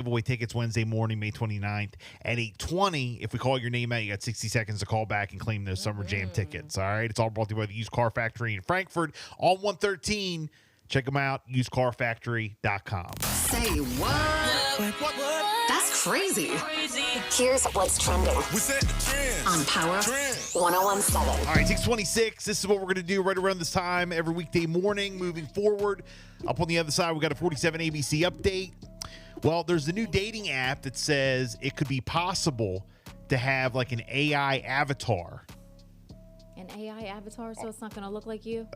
Giveaway tickets Wednesday morning, May 29th at 8:20. If we call your name out, you got 60 seconds to call back and claim those Summer Jam tickets. All right. It's all brought to you by the Used Car Factory in Frankfurt on 113. Check them out, usedcarfactory.com. Say what? That's crazy. Here's what's trending. We set the trend. On Power Trend. 1017. All right, 626. This is what we're going to do right around this time every weekday morning moving forward. Up on the other side, we got a 47 ABC update. Well, there's a new dating app that says it could be possible to have like an AI avatar. An AI avatar, so it's not going to look like you?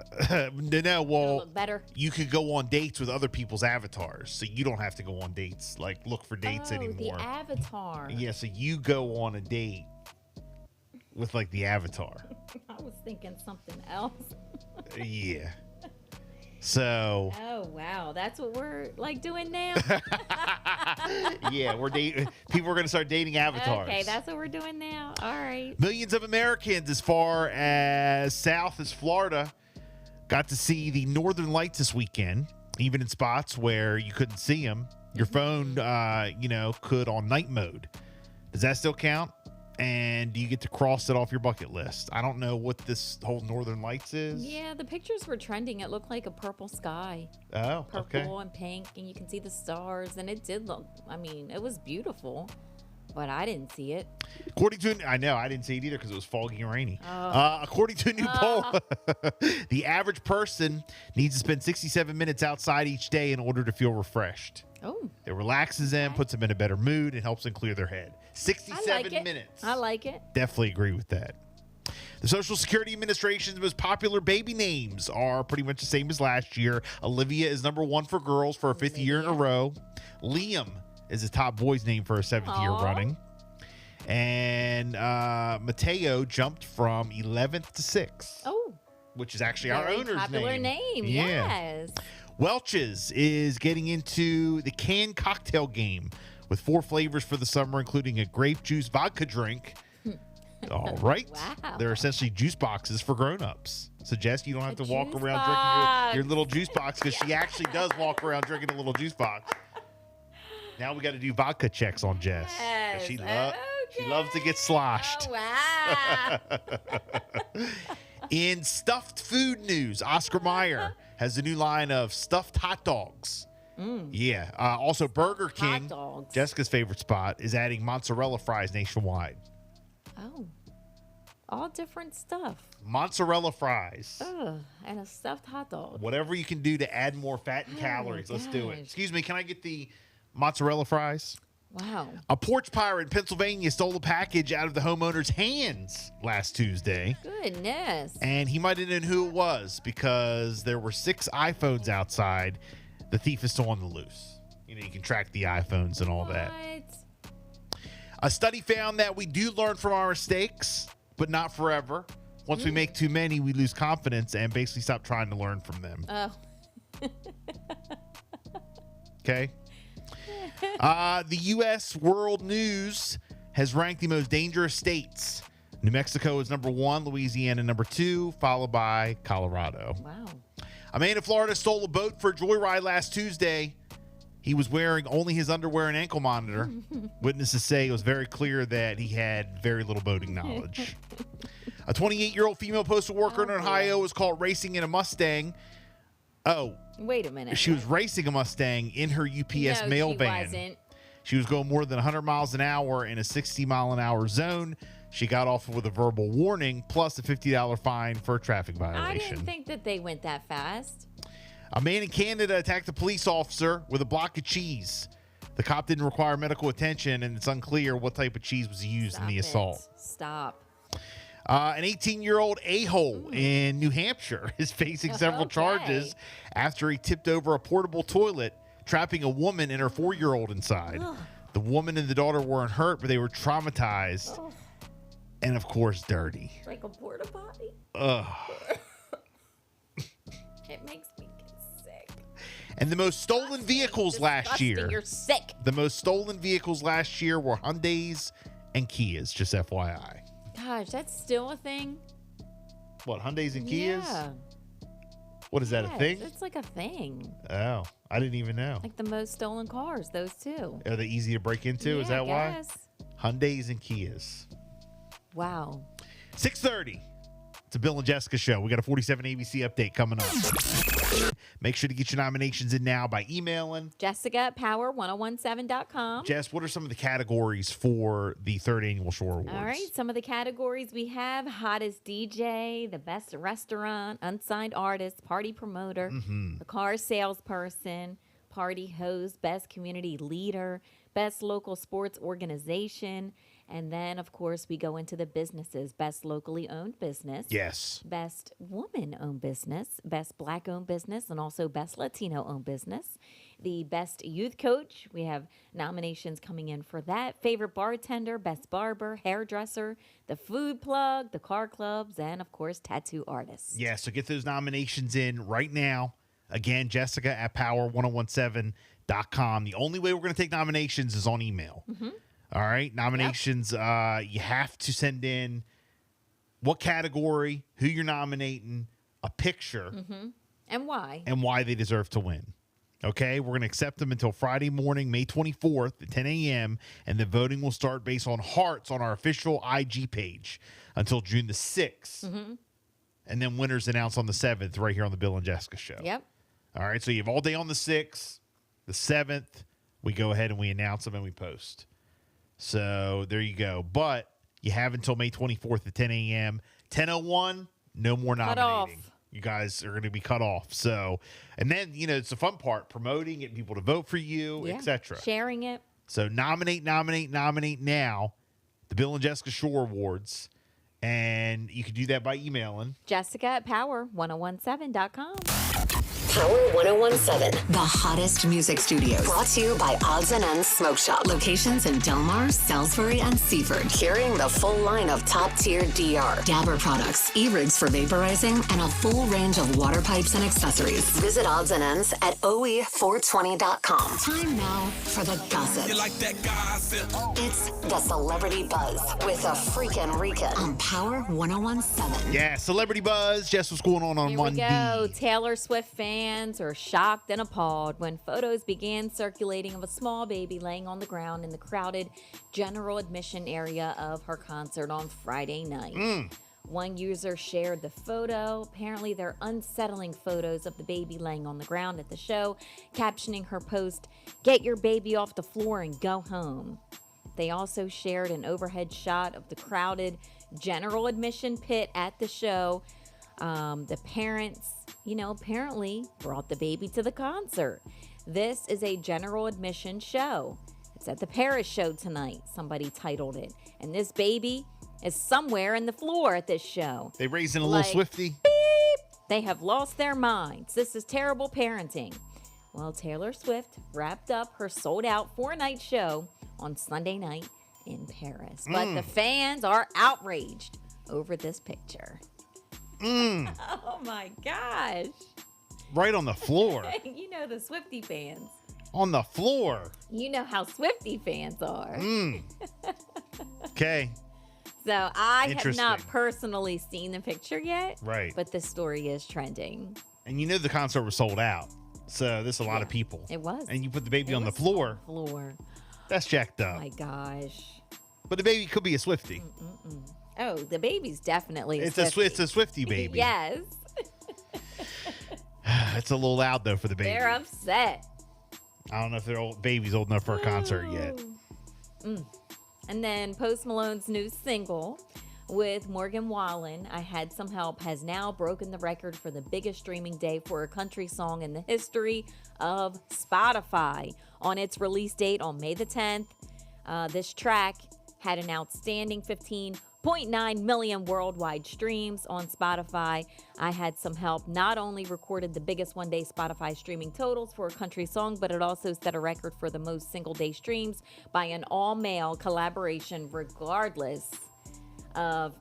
No, well, look better. you could go on dates with other people's avatars, so you don't have to go on dates, like look for dates anymore. The avatar. Yeah, so you go on a date with like the avatar. I was thinking something else. Yeah. So. Oh, wow. That's what we're like doing now? Yeah, we're dating. People are going to start dating avatars. Okay, that's what we're doing now. All right. Millions of Americans as far as south as Florida got to see the Northern Lights this weekend, even in spots where you couldn't see them. Your phone, could on night mode. Does that still count? And do you get to cross it off your bucket list? I don't know what this whole Northern Lights is. Yeah, the pictures were trending. It looked like a purple sky. Oh, Purple okay. and pink, and you can see the stars. And it did look, it was beautiful, but I didn't see it. According to, I know, I didn't see it either because it was foggy and rainy. According to a new poll, the average person needs to spend 67 minutes outside each day in order to feel refreshed. Oh. It relaxes them, puts them in a better mood, and helps them clear their head. 67 minutes. I like it. Definitely agree with that. The Social Security Administration's most popular baby names are pretty much the same as last year. Olivia is number one for girls for a fifth year in a row. Liam is the top boy's name for a seventh year running. And Mateo jumped from 11th to 6th. Oh. Which is actually our owner's popular name. Yes. Welch's is getting into the canned cocktail game with 4 flavors for the summer, including a grape juice vodka drink. All right. Wow. They're essentially juice boxes for grown-ups. So, Jess, you don't have to walk juice around drinking your little juice box because she actually does walk around drinking a little juice box. Now we got to do vodka checks on Jess. 'Cause Yes. She loves to get sloshed. Oh, wow. In stuffed food news, Oscar Mayer has a new line of stuffed hot dogs. Yeah. Also, Burger King, dogs. Jessica's favorite spot, is adding mozzarella fries nationwide. Oh. All different stuff. Mozzarella fries. Ugh. And a stuffed hot dog. Whatever you can do to add more fat and Oh, calories, let's do it. gosh. Excuse me, can I get the mozzarella fries? Wow. A porch pirate in Pennsylvania stole a package out of the homeowner's hands last Tuesday. Goodness. And he might have known who it was because there were 6 iPhones outside. The thief is still on the loose. You can track the iPhones and all that. What? A study found that we do learn from our mistakes, but not forever. Once we make too many, we lose confidence and basically stop trying to learn from them. Oh. Okay. The U.S. World News has ranked the most dangerous states. New Mexico is number 1, Louisiana number 2, followed by Colorado. Wow. A man in Florida stole a boat for a joyride last Tuesday. He was wearing only his underwear and ankle monitor. Witnesses say it was very clear that he had very little boating knowledge. A 28-year-old female postal worker in Ohio was caught racing in a Mustang. Oh, Wait a minute. she was racing a Mustang in her UPS No, mail she van. wasn't. She was going more than 100 miles an hour in a 60-mile-an-hour zone. She got off with a verbal warning plus a $50 fine for a traffic I violation. didn't think that they went that fast. A man in Canada attacked a police officer with a block of cheese. The cop didn't require medical attention, and it's unclear what type of cheese was used in the assault. Stop. An 18-year-old a-hole in New Hampshire is facing several Okay. charges after he tipped over a portable toilet, trapping a woman and her 4-year-old inside. The woman and the daughter weren't hurt, but they were traumatized and, of course, dirty. Like a porta potty? Ugh. It makes me get sick. And the most stolen vehicles last Disgusting. year. You're sick. The most stolen vehicles last year were Hyundais and Kias, just FYI. Gosh, that's still a thing? What, Hyundais and Kias? Yeah. What is that, a Yes, thing? It's like a thing. Oh, I didn't even know. Like the most stolen cars, those two. Are they easy to break into? Is Yeah, that I why? guess. Hyundais and Kias. Wow. 6:30. It's a Bill and Jessica show. We got a 47 ABC update coming up. Make sure to get your nominations in now by emailing. Jessica at power1017.com. Jess, what are some of the categories for the third annual Shore Awards? All right, some of the categories we have: hottest DJ, the best restaurant, unsigned artist, party promoter, the car salesperson, party host, best community leader, best local sports organization, and then of course we go into the businesses: best locally owned business, Yes. best woman owned business, best black owned business, and also best Latino owned business. The best youth coach, we have nominations coming in for that. Favorite bartender, best barber, hairdresser, the food plug, the car clubs, and of course, tattoo artists. Yeah, so get those nominations in right now. Again, Jessica at power1017.com. The only way we're going to take nominations is on email. All right, nominations, you have to send in what category, who you're nominating, a picture, And why? and why they deserve to win. Okay, we're going to accept them until Friday morning, May 24th at 10 a.m., and the voting will start based on hearts on our official IG page until June the 6th. And then winners announced on the 7th right here on the Bill and Jessica show. Yep. All right, so you have all day on the 6th. The 7th, we go ahead and we announce them and we post. So there you go. But you have until May 24th at 10 a.m. 10:01, no more Cut nominating. off. You guys are going to be cut off. So, and then, it's the fun part, promoting, getting people to vote for you, Yeah. etc. Sharing it. So nominate now. The Bill and Jessica Shore Awards. And you can do that by emailing. Jessica at power1017.com. Power 1017, the hottest music studios. Brought to you by Odds and Ends Smoke Shop. Locations in Delmar, Salisbury, and Seaford. Carrying the full line of top-tier DR, Dabber products, e-rigs for vaporizing, and a full range of water pipes and accessories. Visit Odds and Ends at OE420.com. Time now for the gossip. You like that gossip? It's the Celebrity Buzz with a freaking Rican on Power 1017. Yeah, Celebrity Buzz. Jess, what's going on Here Monday? we go. Taylor Swift fans are shocked and appalled when photos began circulating of a small baby laying on the ground in the crowded general admission area of her concert on Friday night. One user shared the photo. Apparently, they're unsettling photos of the baby laying on the ground at the show, captioning her post, "Get your baby off the floor and go home." They also shared an overhead shot of the crowded general admission pit at the show. The parents, apparently brought the baby to the concert. This is a general admission show. It's at the Paris show tonight, somebody titled it. And this baby is somewhere in the floor at this show. They raising a little Like, Swifty? They have lost their minds. This is terrible parenting. Well, Taylor Swift wrapped up her sold-out 4-night show on Sunday night in Paris. But the fans are outraged over this picture. Oh my gosh. Right on the floor. You know the Swiftie fans. On the floor. You know how Swiftie fans are. Okay. So I have Interesting. not personally seen the picture yet. Right. But this story is trending. And the concert was sold out. So there's a lot of Yeah, people. It was. And you put the baby It on the was floor. Floor. That's jacked Oh up. my gosh. But the baby could be a Swifty. Oh, the baby's definitely It's a Swifty baby. Yes. It's a little loud though for the baby. They're upset. I don't know if their baby's old enough for a concert yet. And then Post Malone's new single with Morgan Wallen, I Had Some Help, has now broken the record for the biggest streaming day for a country song in the history of Spotify. On its release date on May the 10th, this track had an outstanding 15.9 million worldwide streams on Spotify. I Had Some Help not only recorded the biggest one-day Spotify streaming totals for a country song, but it also set a record for the most single-day streams by an all-male collaboration, regardless of,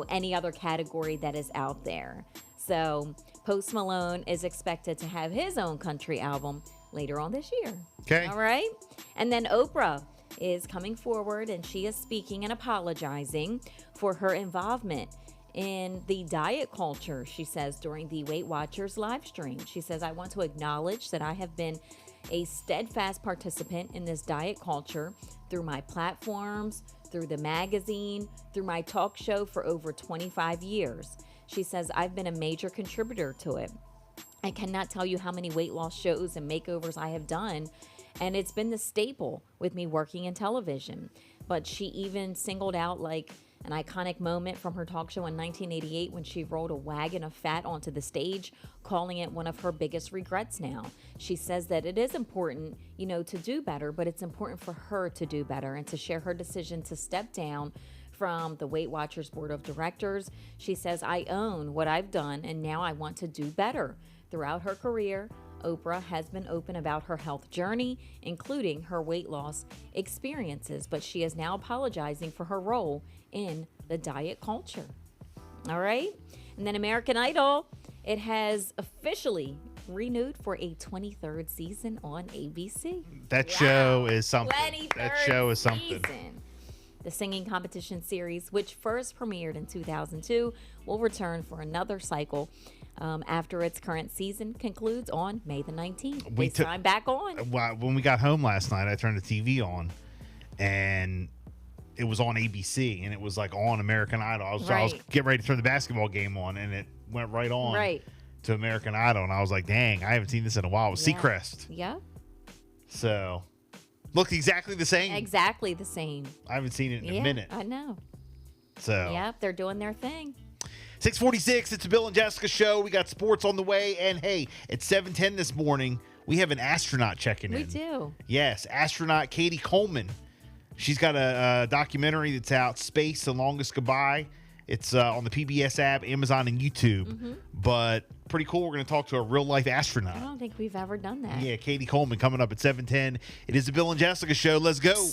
any other category that is out there. So Post Malone is expected to have his own country album later on this year. Okay. All right. And then Oprah is coming forward and she is speaking and apologizing for her involvement in the diet culture, she says, during the Weight Watchers live stream. She says, I want to acknowledge that I have been a steadfast participant in this diet culture through my platforms, through the magazine, through my talk show for over 25 years. She says, I've been a major contributor to it. I cannot tell you how many weight loss shows and makeovers I have done, and it's been the staple with me working in television. But she even singled out like an iconic moment from her talk show in 1988 when she rolled a wagon of fat onto the stage, calling it one of her biggest regrets now. She says that it is important, to do better, but it's important for her to do better and to share her decision to step down from the Weight Watchers board of directors. She says, I own what I've done and now I want to do better. Throughout her career, Oprah has been open about her health journey, including her weight loss experiences, but she is now apologizing for her role in the diet culture. All right. And then American Idol, it has officially renewed for a 23rd season on ABC. That show is something. 23rd That show is something. season. The singing competition series, which first premiered in 2002, will return for another cycle after its current season concludes on May the 19th. This time back on. When we got home last night, I turned the TV on, and it was on ABC, and it was like on American Idol. I was getting ready to turn the basketball game on, and it went right on to American Idol, and I was like, dang, I haven't seen this in a while. It was Seacrest. Yeah. So, looked exactly the same. Exactly the same. I haven't seen it in a minute. I know. So. Yeah, they're doing their thing. 6:46, it's a Bill and Jessica show. We got sports on the way. And hey, at 7:10 this morning, we have an astronaut checking in. We do. Yes, astronaut Katie Coleman. She's got a documentary that's out, Space, The Longest Goodbye. It's on the PBS app, Amazon, and YouTube. Mm-hmm. But pretty cool. We're going to talk to a real-life astronaut. I don't think we've ever done that. Yeah, Katie Coleman coming up at 7:10. It is the Bill and Jessica show. Let's go.